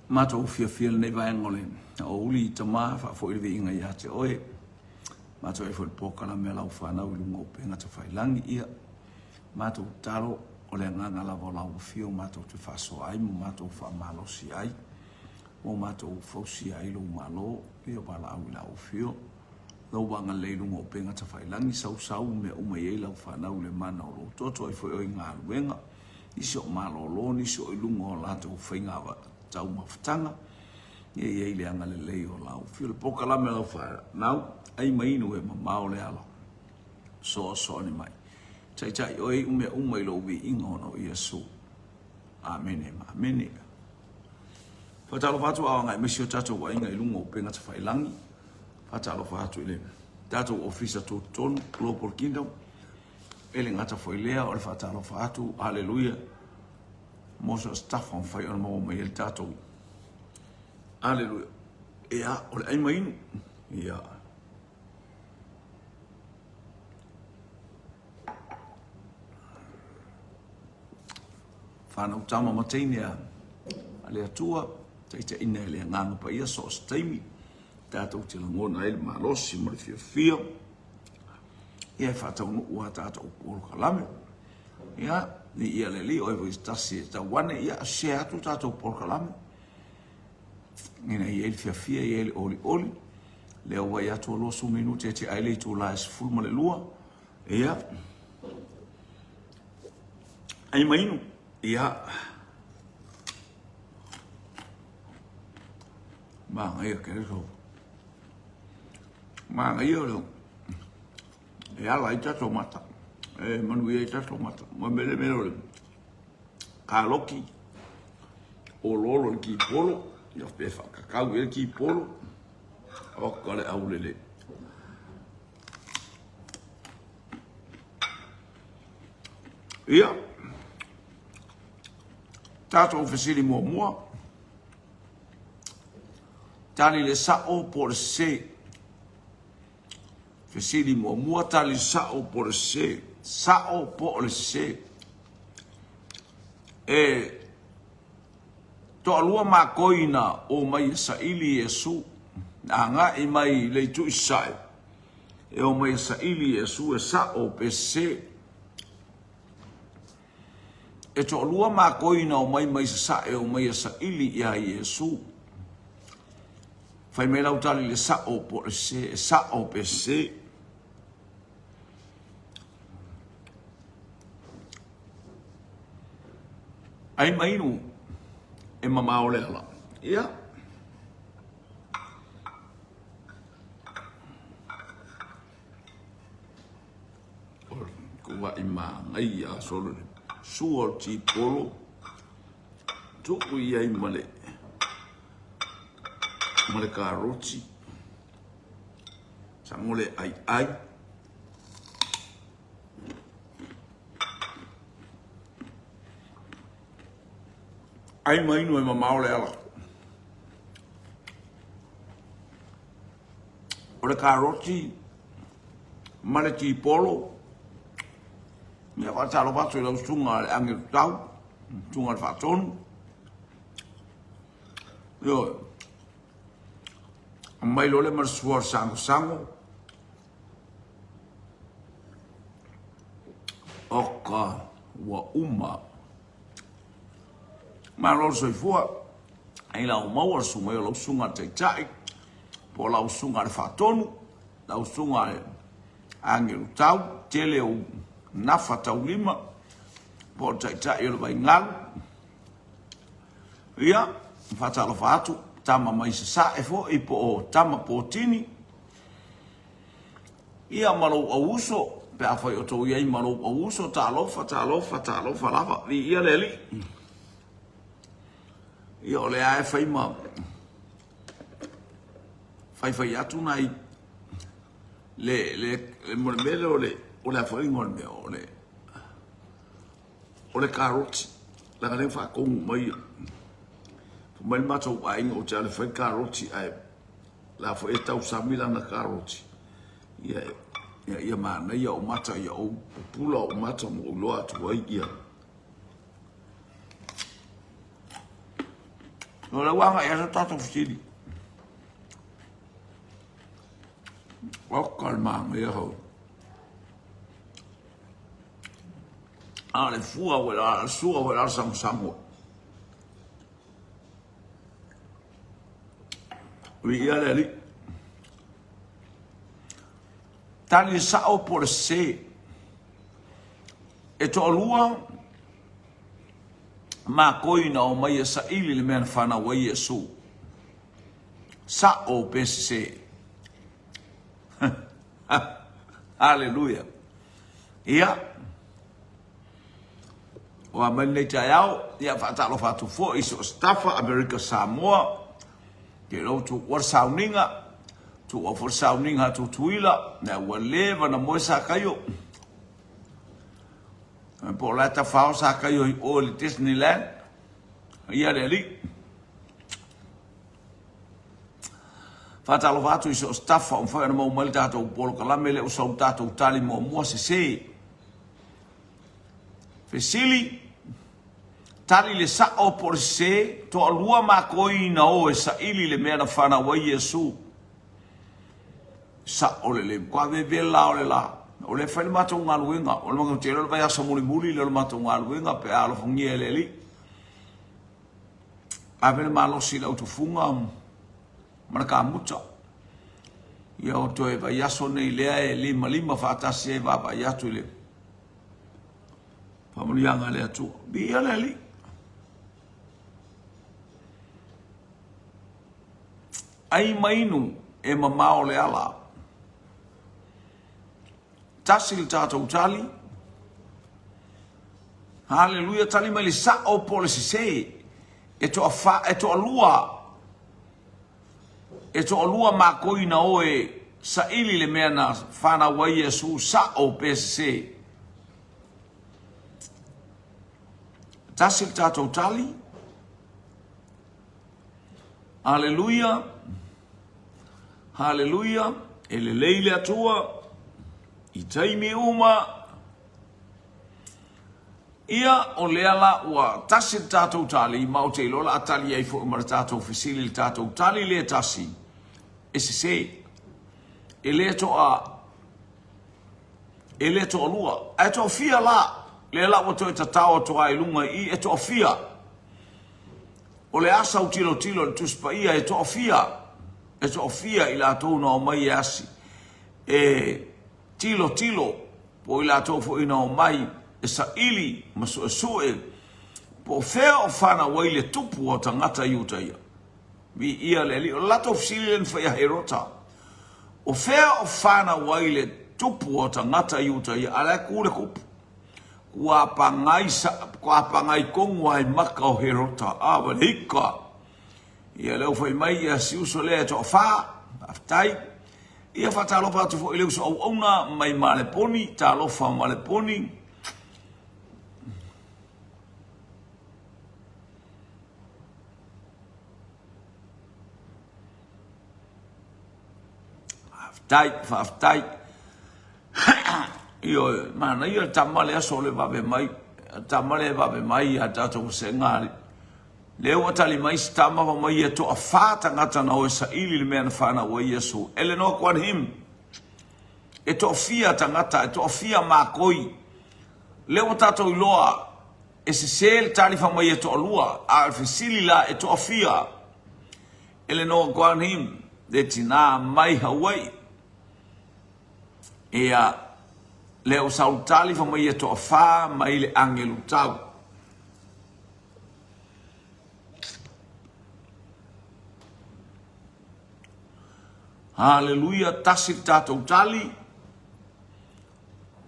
Mato fia nei vai ngole. O uli tama fa fo ile inga ya te oe. Mato e fo poka la mela ufa na ulu ngo penga te fai langi ia. Mato taro o le nganga la vola u fio mato te fa so ai mo mato fa malo si ai. Mo mato fo si ai lo malo io bala au la u fio. Lo wanga le lu ngo penga te fai langi sau me uma ye la ufa na ule mana o lo toto e fo o inga luenga. Iso malo lo ni so ilungo la te ufinga wa tau mafutanga ye le anga le leo lau fio le poka la me lau fa nau ai mai no e mamao le alo so ni mai chai oi ume lo vi ingo no yesu amen amen fa talo fatu a ngai mesio tato wa inga ilungo penga te fai langi fa talo fatu ile tato officer to ton global kingdom ele ngata foi lea o le fa talo fatu hallelujah Moso staff on fire mo me el tato. Alleluia. Ja, o ai mai. Ja. Fana utama matenia. Ale atua, te ina le nganga pa ia so steimi. Tato te ngona el malosi mo le fio. Ia fa tau no ua tato o kalame. Ja. Ni ia le li o stasi ta wane ia share tu tato por kalam ina ia il fia ia oli le o ia to lo su minute te ai le tu la full mo le lua ia ai mai ia ma ia ke so ma ia lo ia la ita to mata manu ia tato mata mo mele mele kaloki o lolo ki polo ia pefa kakau ia ki polo o kale aulele ia tato ofisili mo tali le sao por se fesili mo tali sao por se sao po le se to alua ma koina o mai sa ili Yesu nga i mai le tu sai o mai sa ili Yesu sao pe se to alua ma koina o mai sa o mai sa ili ya Yesu fai me lau tali le sao po le se sao pe se ai mai no e mamao le ala ia ko wa ima ai ya solo suo ti polo tu ia i male karoti sangole ai ai mai no e mamao le ala o le karoti male ti polo me va talo va so lo sunga ange tau sunga fa ton yo mai lo le mar suor sango oka wa uma ma lo so fua ai la mo su me lo sunga tai po la sunga fa tonu la sunga ange tau tele o nafa tau lima po tai lo vai ngal ia fata lo fatu tama mai sa e fo i po tama po tini ia malo auso pe a foi o to ia malo auso ta lofa lava ia leli io le ai fai ma fai atu nai le mormelo o le fai ngol o le carrot la gale fa con mai mato ai o tale fai carrot ai la fo eta usamila na carrot ia mana ia o mata ia o pula o mata mo lo atu ai ia O le wanga e aso tato fisili. O kalma me ho. Ale fua wala sua wala sang. Wi ia le tali sao por se e to lua ma koina o mai sa ili le mena fana wa Yesu sa o pese Hallelujah. Ia o amene tayao ia fatalo fatu fo iso stafa America Samoa ke lo tu war sauninga tu o for sauninga tu tuila na waleva na moisa kayo po la ta fa sa kayo o le Disneyland ia le li fatalo fatu iso stafa on fa na mo malta to polo kala mele o sa tato tali mo se fesili tali le sa o por se to alua ma koina o e sa ili le mea na whana wa Yesu sa o le kwa ve la o le la o le whai mato ngā luenga o le mga tero le vai asa muli le mato ngā luenga pe alo fungi e le li a vene malosi la utufunga mana ka muta ia o to e vai aso nei lea e lima whaatasi e va vai atu le pamulianga le atu bi ia le li ai mainu e mamao le ala. Tasil tatou tali. Hallelujah, tali mai le sa o pole se. E to alua. E to alua ma koina oe sa ili le mea na whana wa Yesu sa o pese. Tasil tatou tali. Hallelujah. Hallelujah, ele leile atua, I taimi uma, ia o leala ua tasi tātou tali, mau te lola atali ai fo umara tātou fisili tātou tali le tasi, e se, e le to lua, e to fia la, le la o to e tatao to ai lunga I, e to fia, o le asa o tilo le tuspa ia, e to fia, e so fia I la tau na o mai asi. E tilo, po I la tau fo ina o mai, e sa ili, maso e sue, po fea o whana wai le tupu o tangata iuta ia. Vi ia le li, o lato fsili len whaia herota. O fea o whana wai le tupu o tangata iuta ia, ala kule kupu. Kua pangai kongu ai maka o herota, awa hika. Ia leo foi mai ia si uso le to fa aftai ia fa talo pa tu foi le uso ona mai male poni talo fa male poni aftai io mana io tamale sole va be mai a tato sengari leo atali mai stama wa mai to afata ngata na o sa ili le mena fana wa Yesu ele no kwan him e to fia tangata e to fia makoi leo tato iloa e se sel tali fa mai to lua a fisili la e to fia ele no kwan him de tina mai Hawaii e a leo sautali fa mai to fa mai le angelu tau Hallelujah, tasi tatou tali.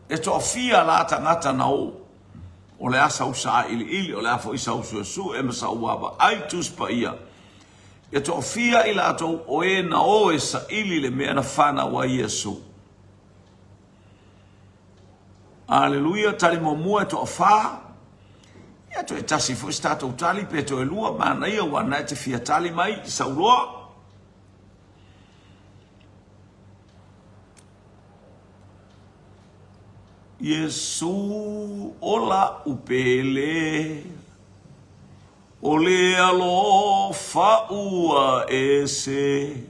E to fia la tangata na o le asa usa ili o le afo isa usu e masa uaba ai tuspa ia. E to fia ila atou o e na o e sa ili le mea na whana wa Yesu. Hallelujah, tali mo mua e to wha. E to e tasi fo tatou tali pe to e lua mana ia wana e te fia tali mai sa uloa. Yesu ola upele o le alo faua e se.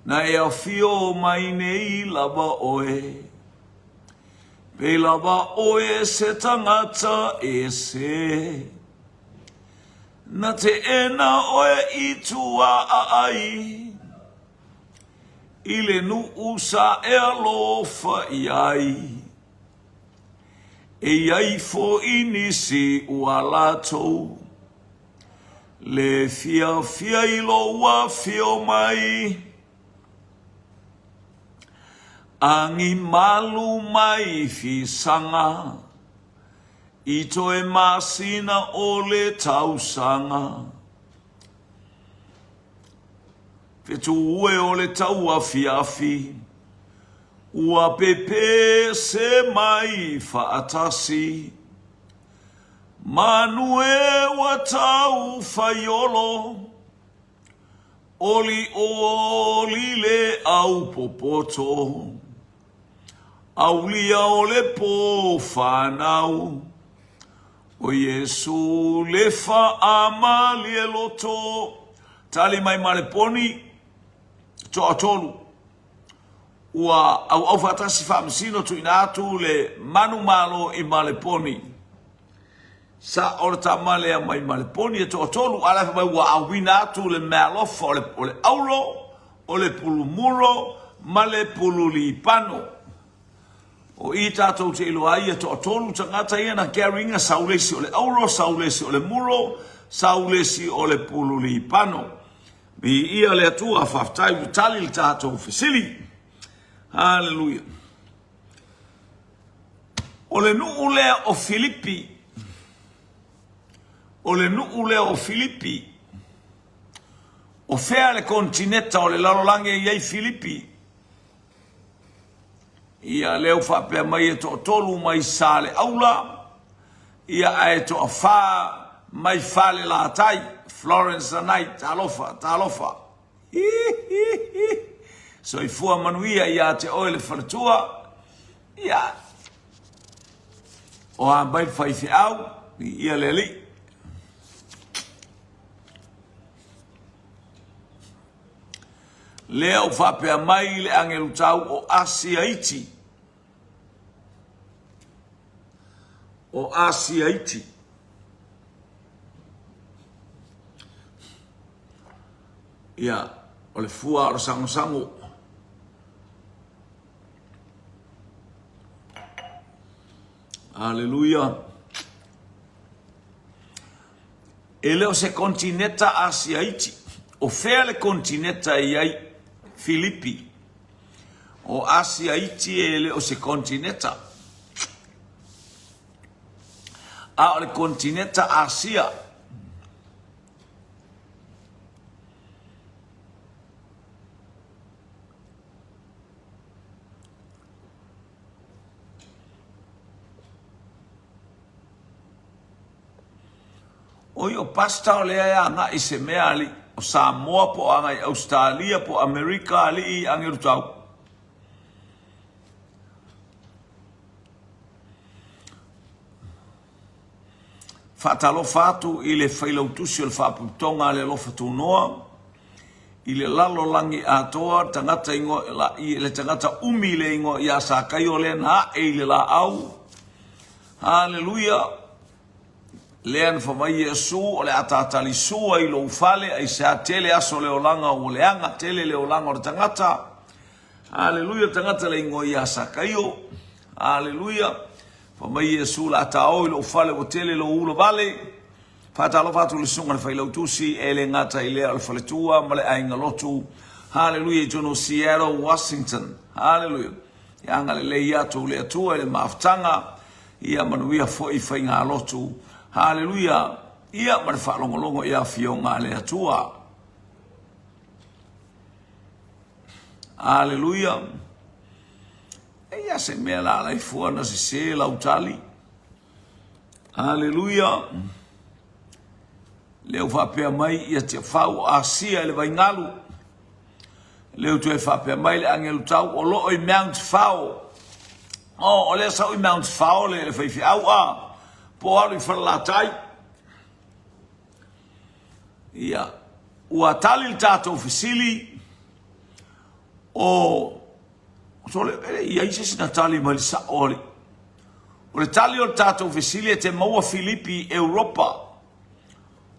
Na e a fio mai nei lava oe. Pe lava oe se tangata e se. Na te ena oe i tua a ai. Ile nu usa e alofa i ai. E ai fo inisi ua latou. Le fia fia ilo ua fio mai. Angi malu mai fi sanga. Ito e masina o le tausanga. Fetu ue o le tau afi. Ua pepe se mai faatasi. Manue wa tau faiolo. Oli le au popoto. Aulia o le po whanau. O Yesu le fa amali e loto. Tali mai maleponi. Toa tolu. Ua au fatasi whamsino tu inatu le manu malo i maleponi. Sa ora ta male a mai maleponi e toa tolu. Ala mai ua au winatu le malofa o le auro. O le pulumuro. Ma le pululi pano. O i tātou te ilo ai e toa tolu tangata ia na caringa saulesi o le auro, saulesi o le muro, saulesi o le pululi pano. Mi ia le atua whaftai utali le tātou fesili. Hallelujah. O le nuu lea o Filipi. O le nuu lea o Filipi. O fea le kontineta o le lalolange iai Filipi. Ia leo whapea mai e to tolu mai sale aula. Ia ae to a wha mai whale la tai. Florence the night, talofa. So i fua manuia ia te oele wharatua. Ia. O a mai whaifi au. Ia leli. Leo whapea mai le angelu tau o Asiaiti. O Asiaiti. Ia, o le fua o sango. Aleluia. E leo se kontineta Asiaiti. O fea le kontineta iai Filipi. O Asiaiti e leo se kontineta. A o le kontineta Asia. Oi o pasta o lea ea nga i se mea ali. O Samoa po anga i Australia po Amerika ali i angiru tau. Fatalo fatu i le whailautusi o le whaputonga le lofa tunoa. I le lalo langi atoa tangata ingo i le tangata umi le ingo i asa kai o le na e le la au. Hallelujah. Lean whamai Yesu o le atatali sua i lo ufale ai sa tele aso le olanga o leanga tele le olanga o tangata. Hallelujah. Tangata le ingo i asa kai o. Hallelujah. Whamai Yesu la atao i lo ufale o tele lo ulo vale. Fatalo fatu le sunga le whailautusi e le ngata i lea le whaletua ma le ainga lotu. Hallelujah. Jono Seattle, Washington. Hallelujah. Ianga le lei atu le atua le maaftanga. Ia manuia fo i whainga lotu. Hallelujah. Ia mare whalongolongo ia fionga le atua. Hallelujah. Ia se mea la lai fua na se la utali. Hallelujah. Leo whapea mai ia te whau Asia le waingalu. Leo tu e whapea mai le angelu tau o loo i Mount Whao. O le sau i Mount Whao le whaifi au a. Po alu i whalatai. Ia, ua tali le tātou fesili o sole ia ise sina tali ma le saʻole. O le tali o le tātou fesili e te maua Filipi Europa.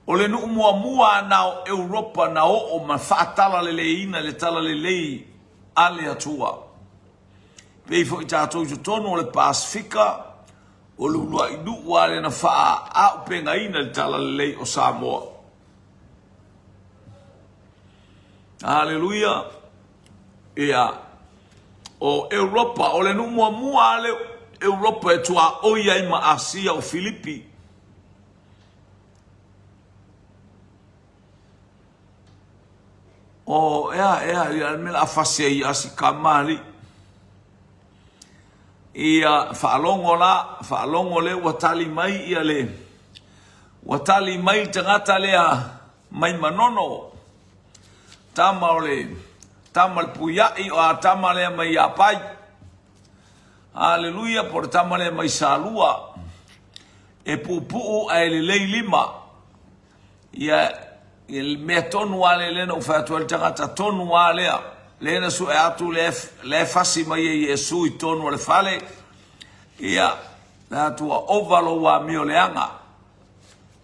O le nuu muamua na o Europa na o ma whaatala le leina le tala le lei ale atua. Pei fo i tātou i tonu o le Pasifika o le ulua i nuu ale na wha a upenga ina le tala le lei o Samoa. Hallelujah. Ia. O Europa, o le nu mua ale Europa e tua oia i ma Asia o Filipi. O ia me la fasia i asi kamali. Ia whaalongo le watali mai ia le. Watali mai tangata lea mai manono. Tama o le tama le puyai o a tama le mai apai. Haleluia, por tama le mai salua. E pupuu a ele lei lima. Ia il me tonu ale lena o fatu al tangata tonu alea. Lena su e atu le fasi mai e Yesu i tonu le fale. Ia natua ovalo wa mio leanga.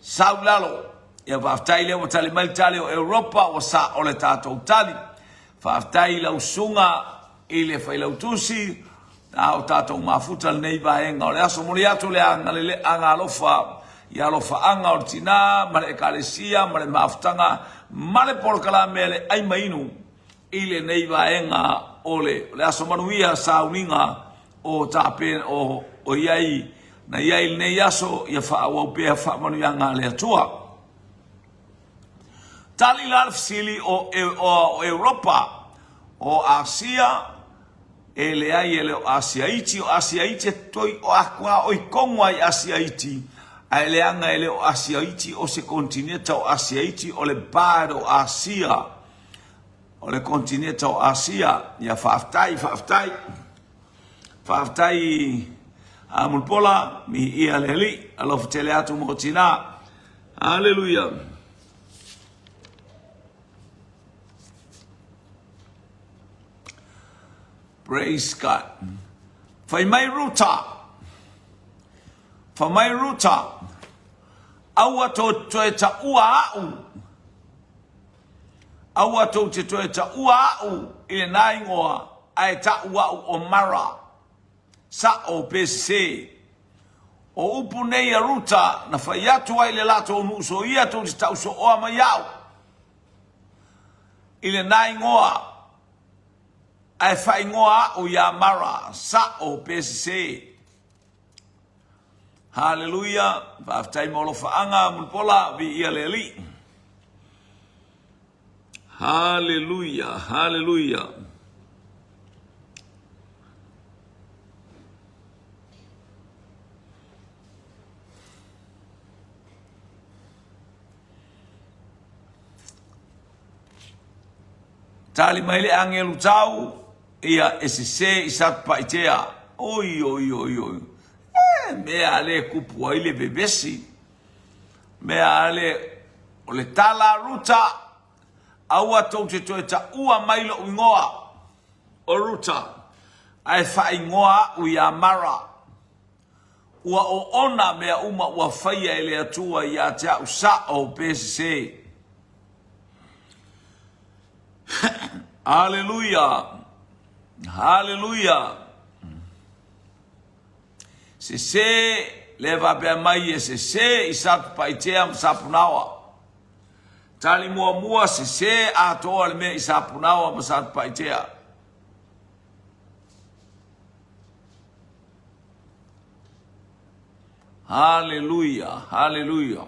Saulalo. Ia whaftai leo tali mai tali o Europa o sa o le tātou tali. Whaftai lau sunga i le whailautusi. A o tātou mafuta le nei vaenga. O le aso mori atu le anga le anga alofa. I alofa anga o le tina, ma le ekalesia, ma le mafutanga, ma le porkala mele ai mainu. I le nei vaenga o le aso manuia sa uninga o tāpen o iai. Na iai le nei aso ia wha awau pēa wha manuianga le atua. Tali larfsili o Europa, o Asia, e le ai ele o Asiaiti, o Asiaiti toi o akua o i kongwa i Asiaiti, a ele anga ele o Asiaiti o se kontinenta o Asiaiti o le bad o Asia, o le kontinenta o Asia, ia whaftai, a mulpola, mi ia le li, alofu tele atu mo tina, hallelujah. Praise God. Fai mai ruta. Aua to toe ta ua au. Aua to te toe ta ua au. I nai ngoa ai ta ua au o mara. Sa o pese. O upu nei a ruta na fai atu ai le lato o nuso ia to te tau so oa mai au. I nai ngoa ai fai ngoa o ya mara sa o pese. Hallelujah. Vaftai molo faanga mulpola vi ia leli. Hallelujah. Tali mai le angelu tau ia esese isat paitea. Oi. Me ale kupu ai le bebesi. Me ale o le tala ruta aua tau te toe ta ua mailo uingoa o ruta. Ai fai ngoa uia mara. Ua o ona mea uma ua faia ele atua ia te au sa o PSC. Hallelujah. Se leva pe mai se isat paitea sapunawa. Tali mua se ato al me isapunawa masat paitea. Hallelujah. Hallelujah.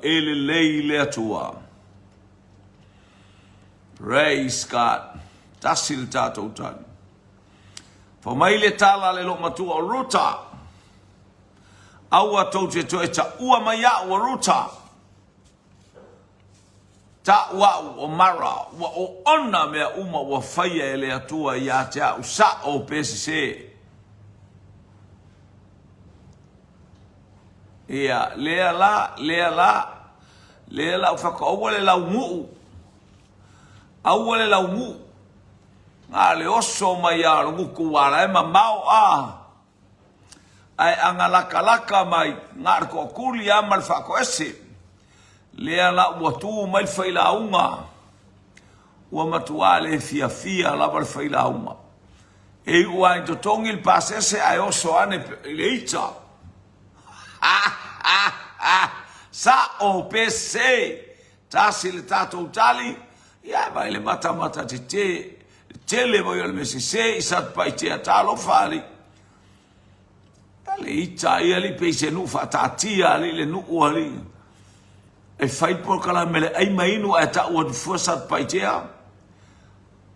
Ele leile atua. Praise God. Tasil tatou tani. For maile tala le lo matua o ruta. Aua tau te toe ta ua maya o ruta. ta wa o mara wa o ona mea uma wa faia ele atua ia te au sa o PCC ia lea la whaka awale lau muu awale lau muu ngā le oso mai a runguku wara e mamao ai anga laka mai ngā rako kuli a mal whako ese lea la ua tu mai whaila unga ua matua le fia la par whaila unga e ua i totongi il pasese ai oso ane le ita sa o pese tasi le tato utali ia mai le mata te le voi al mesi se isat pai te atalo fali le ita ia li pese nu fa tatia li le nu ali e fai por kala mele ai mainu a ta o fosat pai te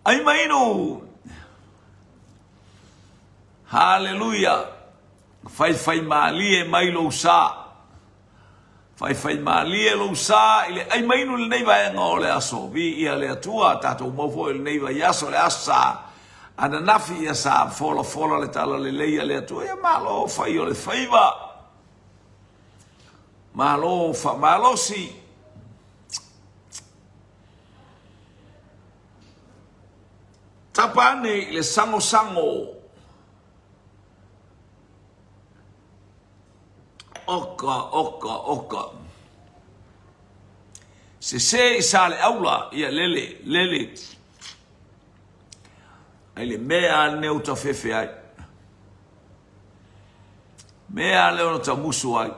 ai mainu hallelujah fai mali e mai lo sa fai mali e lo sa ile ai mainu le nei vai ngole aso vi ia le tua tato mo fo le nei vai aso le asa ana nafi ya sa fola le tala le leia le tua ia malo fai o le faiva malo si tapane le sango oka se sale aula ia lele ele mea neuta fefe ai mea leo ta musu ai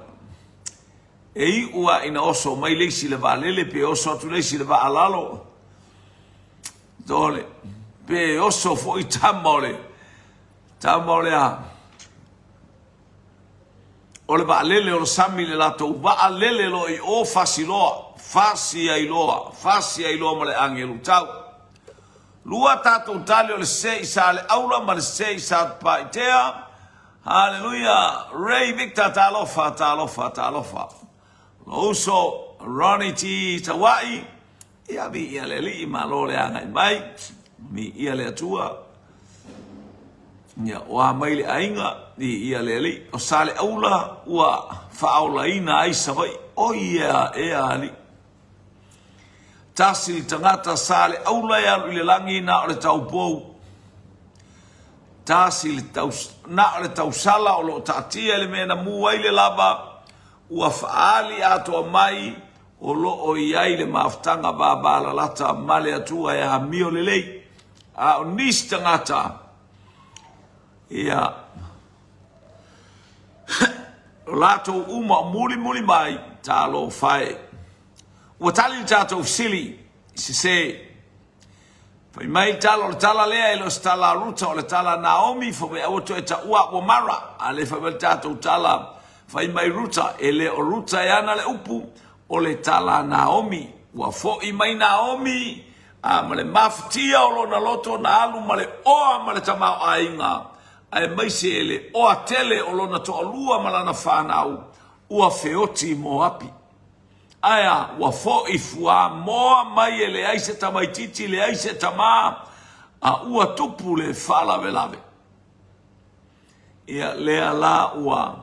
e ua ina oso mai leisi le va lele pe oso atu leisi le va alalo dole pe oso foi tamole a o le va lele o sami le lato va lele lo i o fasi ai loa male angelu tau lua tato tali o le se isale aula ma le se isat paitea hallelujah Ray Victor talofa lo uso Ronnie T Tawai ia vi ia le li ma lo le anga mai mi ia le atua ia wa mai le ainga di ia le li o sale aula ua faaula ina ai savai o ia e ali tasi tangata sale aula ya le langi na o le tau pou tasi le tau na o le tau sala o lo tatia le mena mu ai le lava ua faali ato mai o lo o iai le maftanga babala lata male atua ya mio le lei a onis tangata ia lato uma muli mai talo fai ua tali tato sili se fai mai tala lea ilo stala ruta o le tala Naomi fo me auto e ta ua o mara ale fa bel tato tala fai mai ruta ele o ruta yana le upu o le tala Naomi ua fo i mai Naomi a male maftia o lo na loto na alu male oa male tamau ainga ai mai se ele o atele o lona to alua malana whanau ua feoti mo api aya ua fo i fua moa mai ele aise tamaititi le aise tama a ua tupu le lave ia lea la ua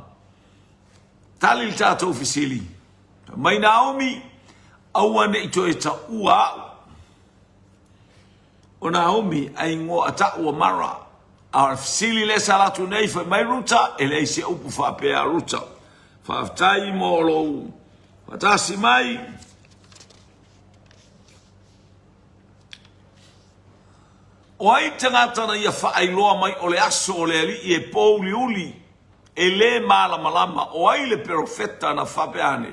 tali il tato fisili mai Naomi aua ne ito e ta ua o Naomi ai ngo ata ua mara a sili le salatu nei foi mai ruta e lei se upu fa pe a ruta fa tai mo lo fatasi mai o ai tangata na ia fa ai loa mai o le aso o le ali e pouli uli e le malama o ai le profeta na fa pe ane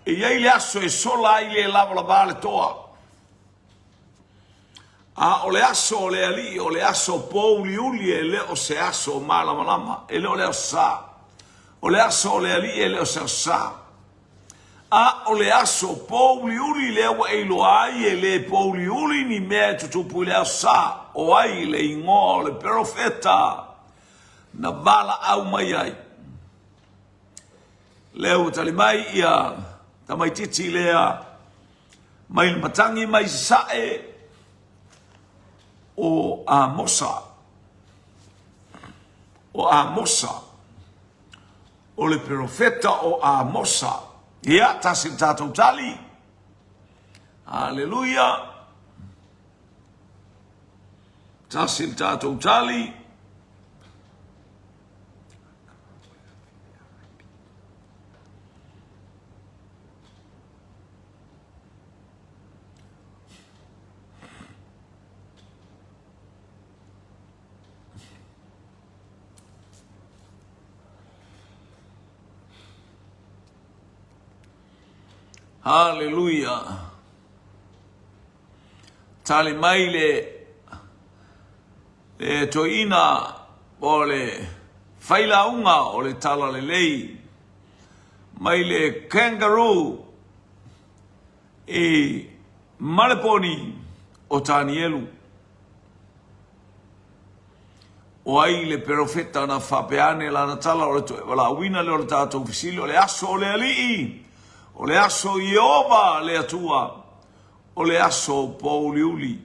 e ia le aso e sola ai le lava vale toa a o le ali o le aso pouli uli e le o se aso malama e le o le sa o le aso o le ali e le o se sa a o le aso pouli uli le wa e lo ai e le pouli uli ni me tutupu le sa o ai le ingo le profeta na bala au mai ai le o tali mai ia tamaititi lea mai matangi mai sae o Amosa. O Amosa. O le profeta o Amosa. Ia tasi tātou tali. Haleluia. Tasi tātou tali. Haleluia. Tali mai le toina o le whailaunga o le tala le lei. Mai le kangaroo e maleponi o Tanielu. O ai le profeta na whapeane la na tala o le toe. Wala wina le o le tātou fisili o le aso o le alii. O le aso Iova le atua, o le aso Pauliuli.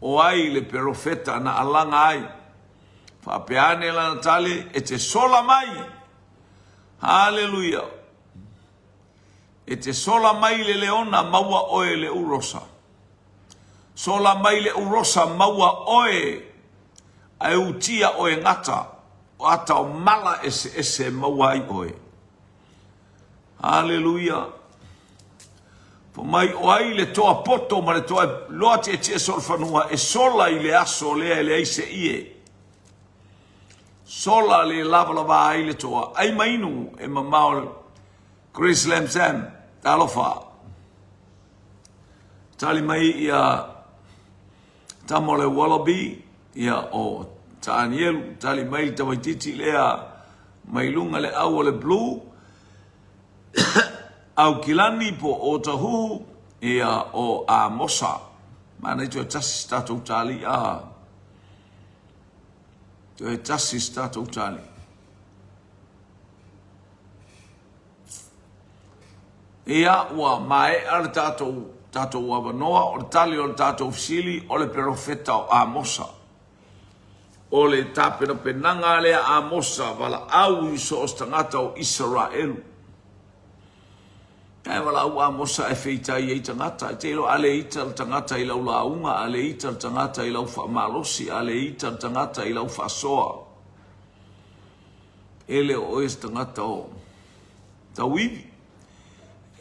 O ai le profeta na alanga ai, whapeane la natale e te sola mai. Haleluia. E te sola mai le leona maua oe le urosa. Sola mai le urosa maua oe a utia oe ngata. O ata o mala ese mawai oe. Haleluia. Po mai o ai le toa poto ma le toa loa te solfanua e sola i le aso lea le aise ie. Sola le lava ai le toa. Ai mainu e mamao Chris Lamsam talofa. Tali mai ia tamole wallaby ia o Daniel, tali mai tawaititi lea mailunga le au le blue au kilani po o tahu ia o Amosa. Mana itu tasi tātou tali a. Itu tasi tātou tali. Ia ua mai ar tātou wawanoa o le tali o le tātou fisili o le profeta o Amosa. O le tapena penanga lea Amosa wala au i so tangata o Israelu. Kai wala au Amosa e feitai e tangata. E te ilo ale ita tangata i lau launga, ale ita tangata i lau whamalosi, ale ita tangata i lau whasoa. Ele o es tangata o tauivi.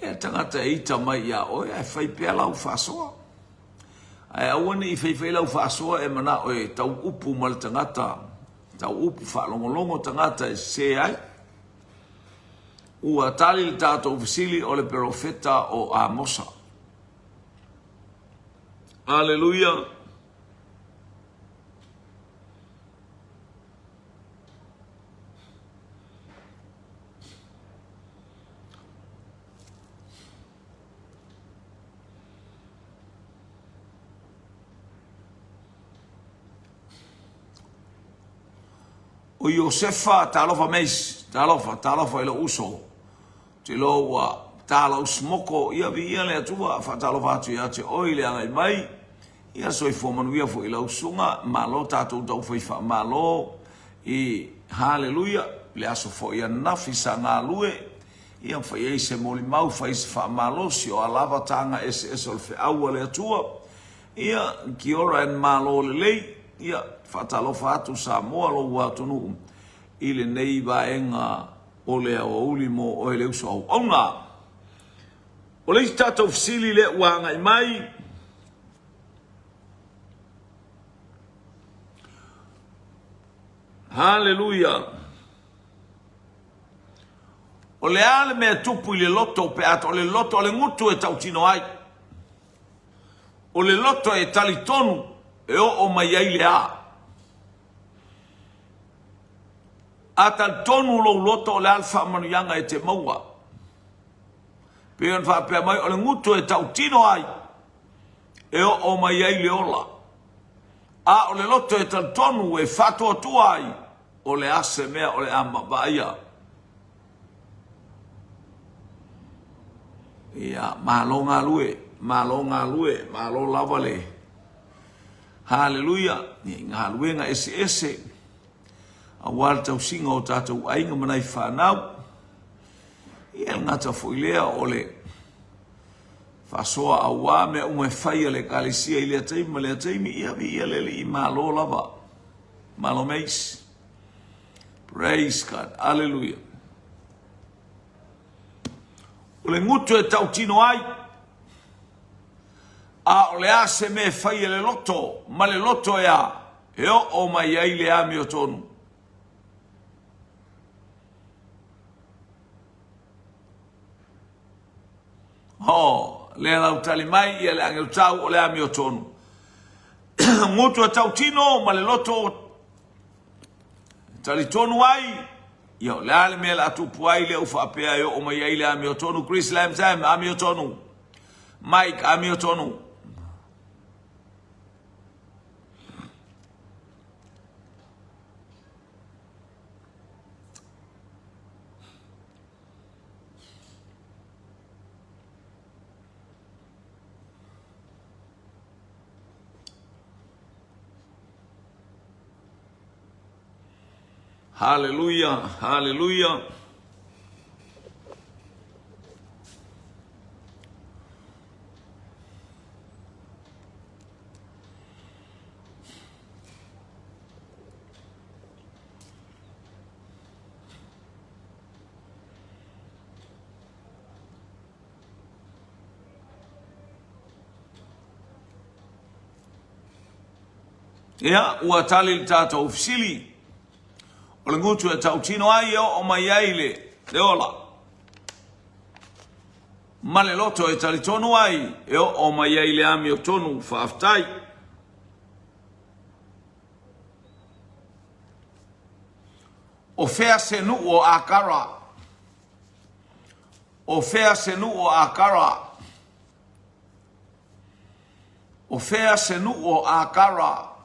E tangata e ita mai ia oe e whaipea lau whasoa. Ai awane I whai lau whaasoa e mana o e tau upu ma le tangata. Tau upu whaalongolongo tangata e se ai. Ua tali le tātou fisili o le profeta o Amosa. Aleluia. O Iosefa talofa meis, talofa ilo uso. Te lo wa talo smoko ia vi ia le atua fa talofa atu ia te oile angai mai. Ia soi fomanuia fo ilo usunga, malo tātou tau fai fa malo. I haleluia, le aso fo ia nafisa ngā lue. Ia fai eise moli mau fai se fa malo si o alava tanga ese ol fe aua le atua. Ia ki ora en malo le lei. Ia fatalofa atu sa moa lo watu nu ile nei vaenga o le o ulimo o ele uso au onga o le tatou fisili le wanga I mai haleluia o le ale me tupu I le loto pe ato o le loto o le ngutu e tautino ai o le loto e talitonu e o mai ai le a. Atal tonu lo loto le alfa manuyanga e te maua. Peon fa pe mai o le ngutu e tautino ai. E o mai ai le ola. A o le loto e tal tonu e fatu atu ai. O le ase mea o le ama baia. Ia malonga lue, malo lavale. Haleluya. Ni ngā luenga ese. Awal tau singa o tātou ainga manai whanau. Ia ngata fuilea ole. Fasoa awa me ume whaia le kalisia i lea teimi ia vi ia lele i malo lava. Malo meis. Praise God. Hallelujah. Ole ngutu e tau tino ai. A ole a se me whaia le loto. Ma le loto e a. E o mai ai le ami o tonu. Le lau tali mai ia le angel tau o le ami o tonu. Ngutu e tau tino ma le loto tali tonu ai. Ia le ale me la tupu ai le ufa apea o mai ai le ami o tonu. Chris Lamzam ami o tonu. Mike ami o tonu. Hallelujah, hallelujah. Ia, ua tali le tātou ofisili. O le ngutu e tau tino ai o mai ai le ola. Ma le loto e tali tonu ai o mai ai le ami o tonu whaaftai. O fea se nu o akara. O fea se nu o akara. O fea se nu o akara.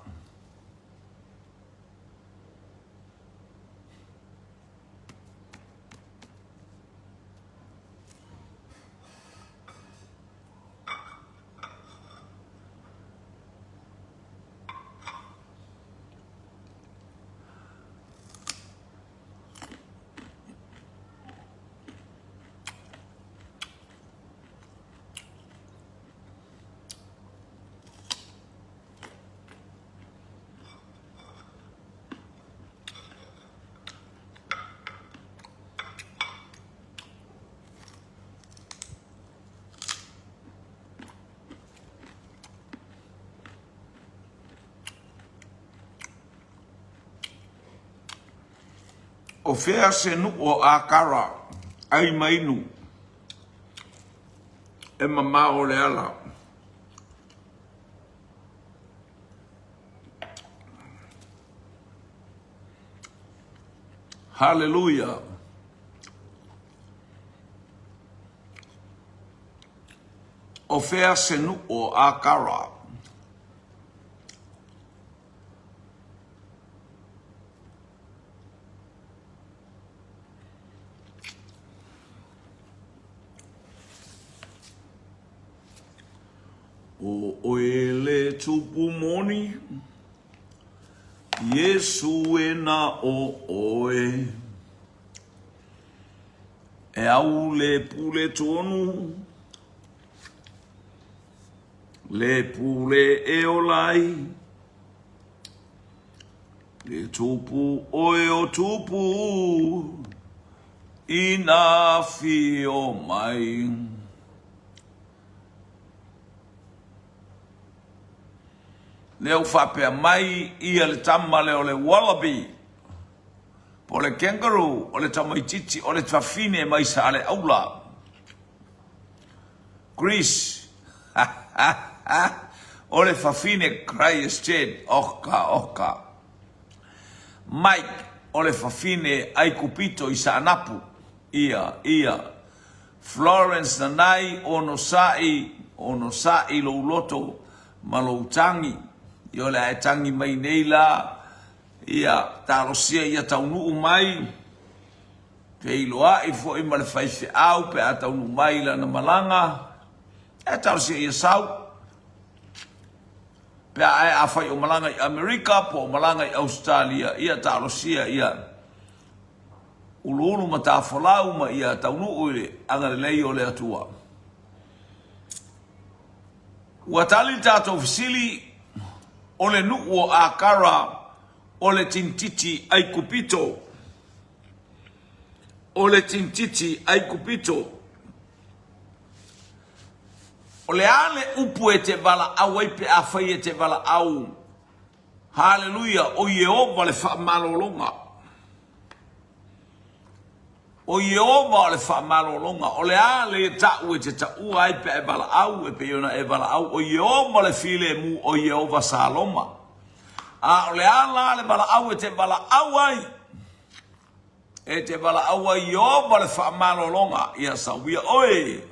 O fea se nu o akara ai mainu e mamao le ala. Hallelujah. O fea se nu o akara. O oele tupu moni, Yesu e na o oe. E au le pule tonu, le pule e olai. Le tupu oe o tupu, ina fio mai. Leo whapea mai ia le tama leo le wallaby. Po le kangaroo, o le tamaititi, o le tawhine mai sa ale aula. Greece. O le whawhine Christchurch, oka. Mike, o le whawhine Aikupito i sa anapu. Ia. Florence nanai, ono sai lo uloto, malo utangi. Yo le ai tangi mai nei la ia talosia ia taunu mai Pei loa I fo I male fai fe au pe ata unu maila na malanga. E tau si ia sau. Pe a fai o malanga I Amerika po o malanga I Australia. Ia tau sia ia. Ulu mata folau ma ia tau nu ule angare lei o le atua. Watali tato fisili ole nu o akara ole tintiti ai kupito. Ole tintiti ai kupito. Ole ale upu e te vala au eipe a fai e te vala au. Hallelujah. O Yehova le wha malolonga. O Yehova le wha malolonga. Ole ale e tau e te tau aipe e vala au e pe yona e vala au. O Yehova le file mu o Yehova saloma. A ole ala le vala au e te vala au ai. E te vala au ai Yehova le wha malolonga. Ia sauia oe.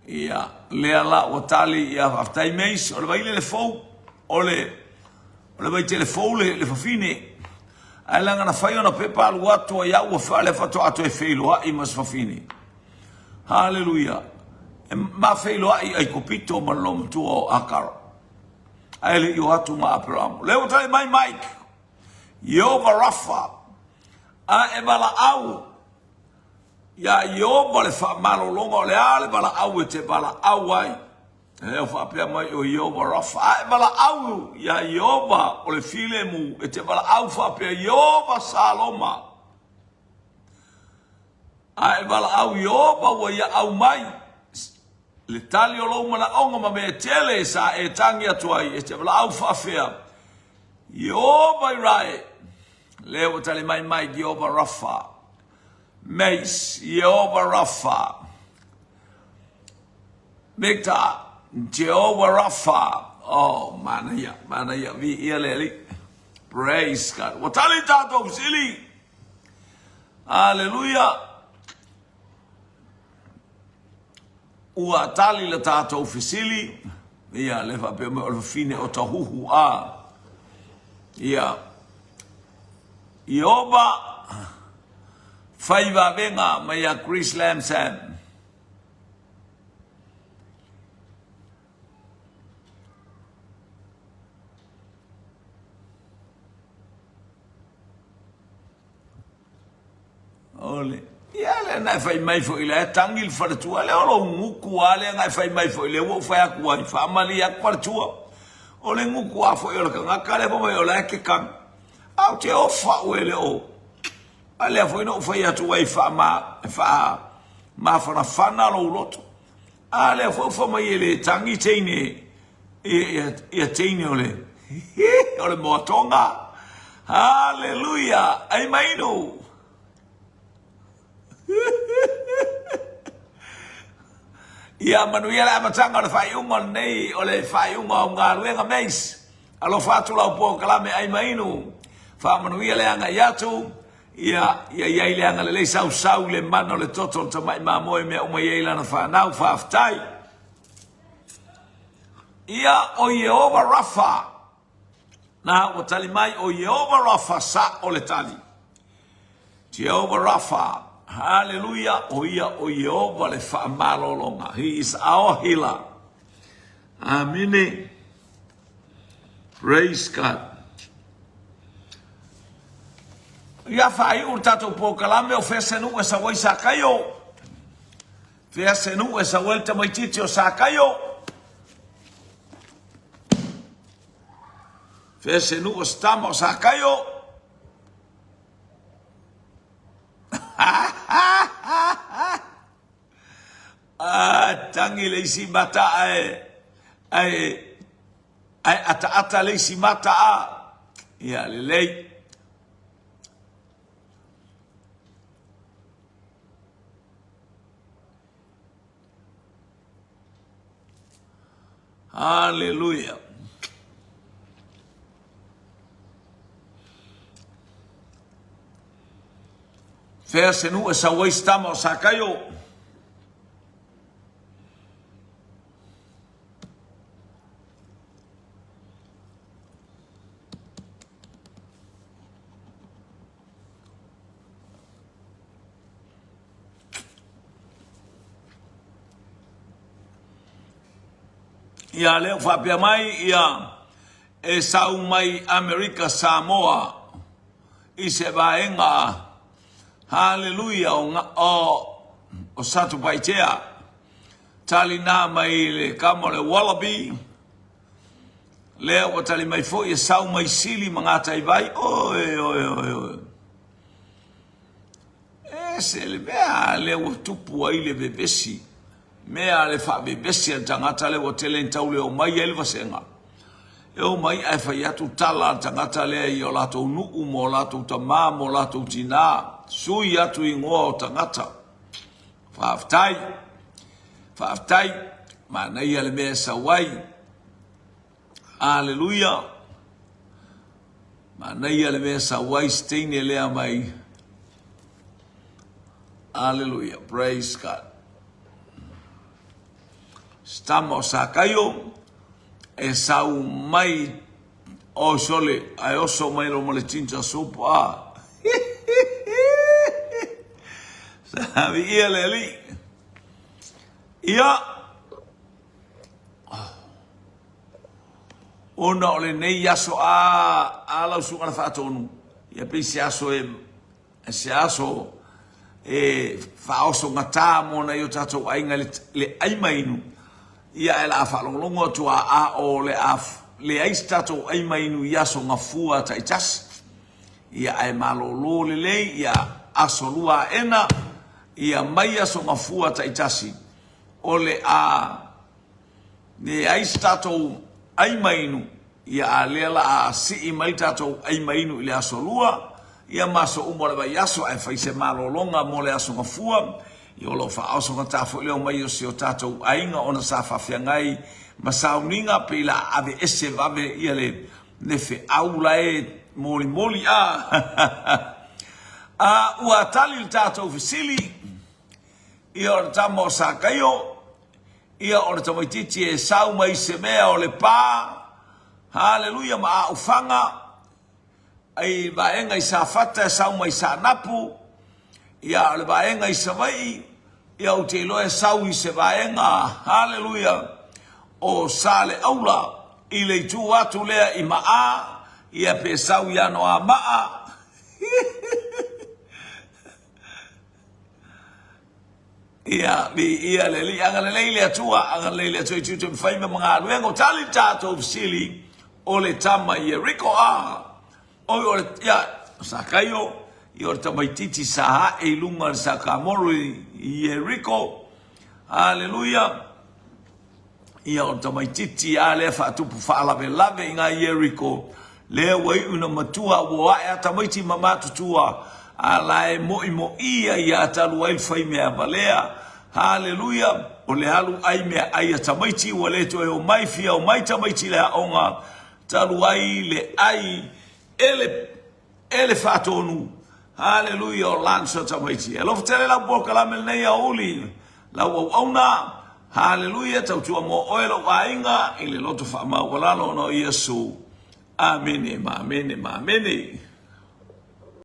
Ia lea la o tali ia aftai meis o le vai le fou o le vai te le fou le fafine ai langa na fai ona pepa alu atu ia ua fa le fatu atu e feiloa I mas fafine. Hallelujah. Ma feiloa ai kopito ma lom tu o akara ai le yo atu ma apramu le o tali mai Mike Yehova Rafa a e bala au ya Yehova le wha malolonga le ale bala au e te bala au ai. E o wha pia mai o Yehova Rafa. A e bala au ya Yehova o le file mu e te bala au wha pia Yehova Saloma. A e bala au Yehova wa ya au mai. Le tali o lo mana onga ma me tele sa e tangi atuai e te bala au wha pia Yehova Irae. Leo tali mai mai Yehova Rafa. Mace, Jehovah Rapha. Victor, Jehovah Rapha. Oh, manaya, vi ialeli. Praise God. Watali tato usili. Hallelujah. Ua tali le tato ufisili. Ia leva pe me o fine o tahuhu a. Ia. Jehovah Faiva venga maya Chris Lamson. Ole. Ia le na fai mai fo ile tangil fa tua le o nguku ale na fai mai fo ile wo fa ku ai fa mali ak par tua. Ole nguku a fo ile ka ka le bo mai ole ke kan. Au te o fa o ele o. Ale foi no foi atu ai fa ma fana lo loto. Ale foi mai ele tangi teine e teine ole. Ole motonga. Hallelujah. Ai mai no. Ia manuia matanga le fai unga nei ole fai unga nga luenga meis. Alo fatu la po kala me ai mai no. Fa manuia le anga yatu. Ia ile anga le sau le mano le toto to mai mamao me o mai ile na fa nau fa aftai. Ia o Yehova Rafa. Na o tali mai o Yehova Rafa sa o le tali. Yehova Rafa. Hallelujah. O ia o Yehova le fa malolonga. He is our healer. Amen. Praise God. Ia fai o tato po kalame o fesenu e sa wai sa kayo. Fesenu e sa welta mai titi o sa kayo. Fesenu o stama o sa kayo. Tangi le isi mata ai ata le isi mata a. Ia le lei. Hallelujah. Fesenu e sa wai stama o sa kayo. ia leo whapea mai ia e sau mai Amerika Samoa i se vaenga hallelujah o satu paitea tali na mai le kamole wallaby leo o tali mai fo e sau mai sili mangata i vai oi se le mea le o tupu ai le bebesi mea le fa bebesi a tangata le o telentau le o mai elva senga e o mai ai fai atu tala tangata le i o lato nuu mo lato tama mo lato tina sui atu i ngoa o tangata Faftai mana ia le mea sawai hallelujah mana ia le mea sawai steine lea mai hallelujah praise God stamos sakayo e sau mai o sole ai oso mai lo mole tinta sopa sabi ia le li ia ona ole nei aso a la su ana fatonu ia pisi aso se aso fa oso ngata mo na yo tato ainga le aimainu ia ela fa longo tu a o le ai tato aimainu ia so ngafua ta itas ia ai malolo le ia aso lua ena ia mai aso ngafua ta itasi ole ne ai stato ai mainu ia lela si mai tato ai mainu ile asolua ia maso umore ba yaso ai fa se malo longa mole aso ngafua ia lo fa aso ngata fo le mai o se tato ainga ona sa fa fiangai masauninga pela ave ese vave ia le nefe aula moli ua tali tato fisili ia o tamo sakayo ia o tamo titi e sau mai se mea o le pa hallelujah ma ufanga ai vaenga i sa fata sau mai sa napu ia o le vaenga i sa vai ia o te loe sau i se vaenga hallelujah o sale aula i le tu atu lea i maa ia pe sau ia no a maa ia le li anga le atua anga le atua tu te fai me mga luengo tali tato sili o le tama i Rico o le ia sakayo i o tama titi sa e lunga sa kamoro i Rico hallelujah ia o tama titi ale fa tu fa lave nga i Rico le wai una matua wa e tama titi mama tutua ala mo ia talu ai fai me avalea hallelujah o le halu ai me ai tamaiti o le to o mai fia o mai tamaiti le onga talu ai le ai ele fatonu hallelujah o lanso tamaiti e lo ftele la boka la mel nei auli la ona hallelujah tau tu mo oelo ainga ile loto fa ma wala no yesu amen amen amen